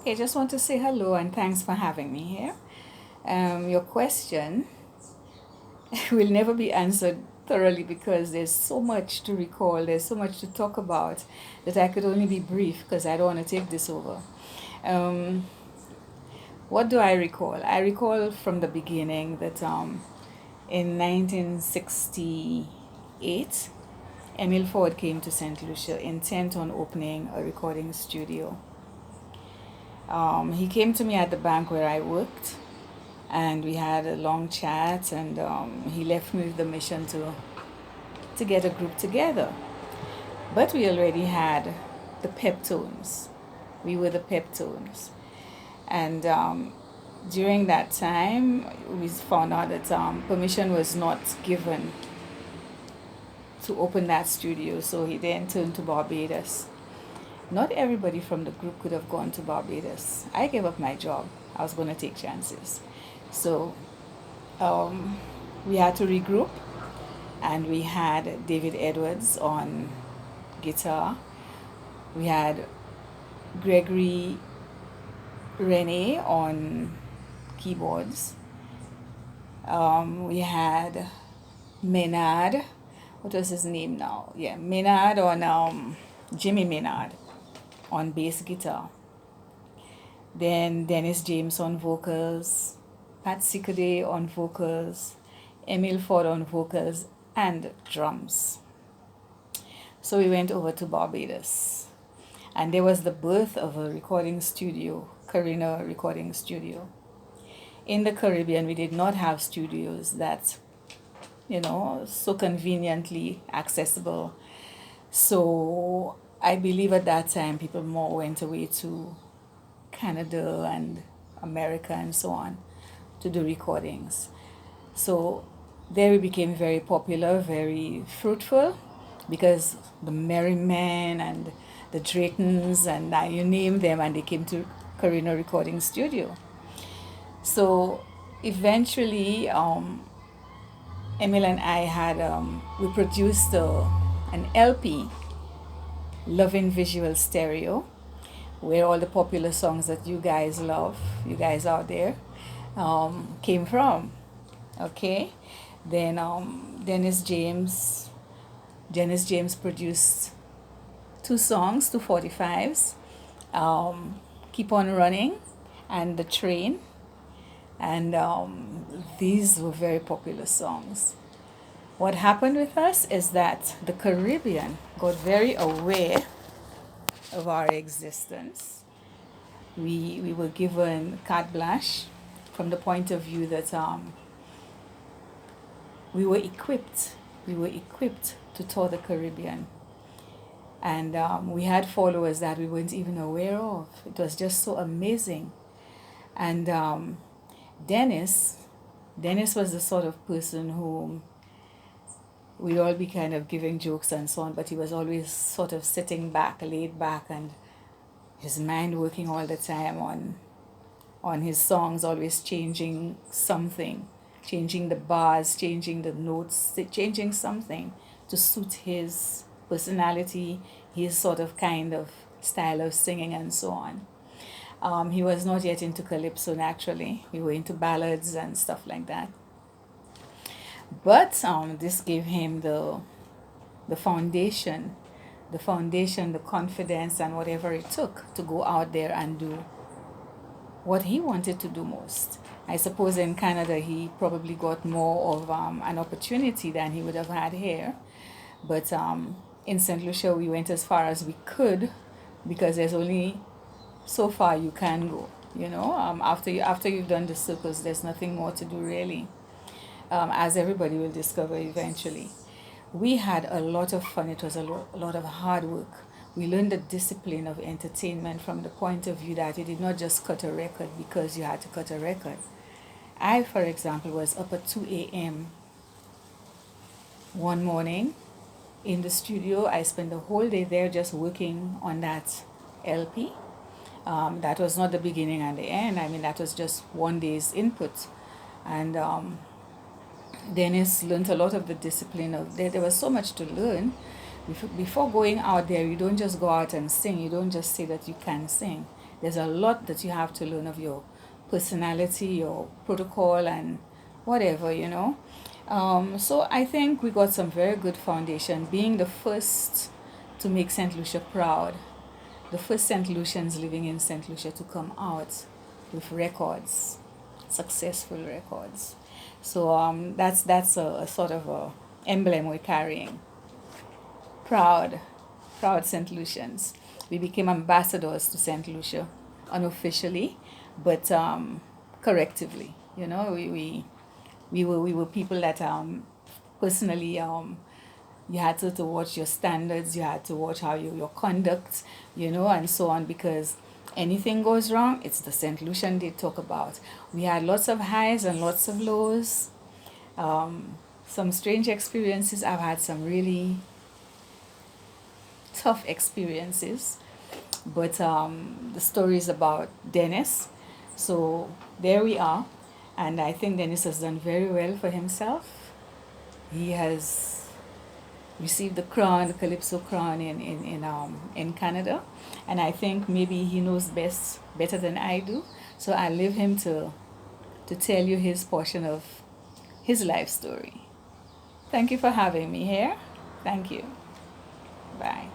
I just want to say hello and thanks for having me here. Your question will never be answered thoroughly because there's so much to recall, there's so much to talk about that I could only be brief because I don't want to take this over. Um, what do I recall? I recall from the beginning that in 1968, Emil Ford came to St. Lucia intent on opening a recording studio. He came to me at the bank where I worked, and we had a long chat, and he left me with the mission to get a group together. But we already had the Peptones. We were the Peptones. And during that time, we found out that permission was not given to open that studio, so he then turned to Barbados. Not everybody from the group could have gone to Barbados. I gave up my job. I was going to take chances. So um, we had to regroup, and we had David Edwards on guitar. We had Gregory Rene on keyboards. We had Maynard. What was his name now? Yeah, Maynard on Jimmy Maynard on bass guitar. Then Dennis James on vocals, Patsy Cadet on vocals, Emil Ford on vocals, and drums. So we went over to Barbados. And there was the birth of a recording studio, Carina Recording Studio. In the Caribbean, we did not have studios that, so conveniently accessible. So I believe at that time people more went away to Canada and America and so on to do recordings. So there we became very popular, very fruitful, because the Merrymen and the Draytons and you name them, and they came to Carina Recording Studio. So eventually, Emil and I had we produced an LP, Loving Visual Stereo, where all the popular songs that you guys love, you guys out there, came from. Okay, then Dennis James produced two songs, 245s, Keep On Running and The Train, and these were very popular songs. What happened with us is that the Caribbean got very aware of our existence. We were given carte blanche from the point of view that we were equipped. We were equipped to tour the Caribbean. And we had followers that we weren't even aware of. It was just so amazing. And Dennis was the sort of person who we'd all be kind of giving jokes and so on, but he was always sort of sitting back, laid back, and his mind working all the time on his songs, always changing something, changing the bars, changing the notes, changing something to suit his personality, his sort of kind of style of singing and so on. He was not yet into calypso naturally. We were into ballads and stuff like that. But this gave him the foundation, the confidence, and whatever it took to go out there and do what he wanted to do most. I suppose in Canada he probably got more of an opportunity than he would have had here. But in St. Lucia we went as far as we could, because there's only so far you can go. After you've done the circles, there's nothing more to do really. As everybody will discover eventually. We had a lot of fun. It was a lot of hard work. We learned the discipline of entertainment from the point of view that you did not just cut a record because you had to cut a record. I, for example, was up at 2 a.m. one morning in the studio. I spent the whole day there just working on that LP. That was not the beginning and the end. I mean, that was just one day's input. And Dennis learned a lot of the discipline of there. There was so much to learn. Before going out there, you don't just go out and sing. You don't just say that you can sing. There's a lot that you have to learn of your personality, your protocol, and whatever, you know. So I think we got some very good foundation, being the first to make St. Lucia proud, the first St. Lucians living in St. Lucia to come out with records, successful records. So that's a sort of a emblem we're carrying. Proud, proud St. Lucians. We became ambassadors to St. Lucia unofficially, but correctively. You know, we were people that personally you had to watch your standards, you had to watch how your conduct, you know, and so on, because anything goes wrong, it's the St. Lucian they talk about. We had lots of highs and lots of lows, some strange experiences. I've had some really tough experiences, but the story is about Dennis. So there we are, and I think Dennis has done very well for himself. He has received the crown, the Calypso crown in Canada, and I think maybe he knows best better than I do. So I leave him to tell you his portion of his life story. Thank you for having me here. Thank you. Bye.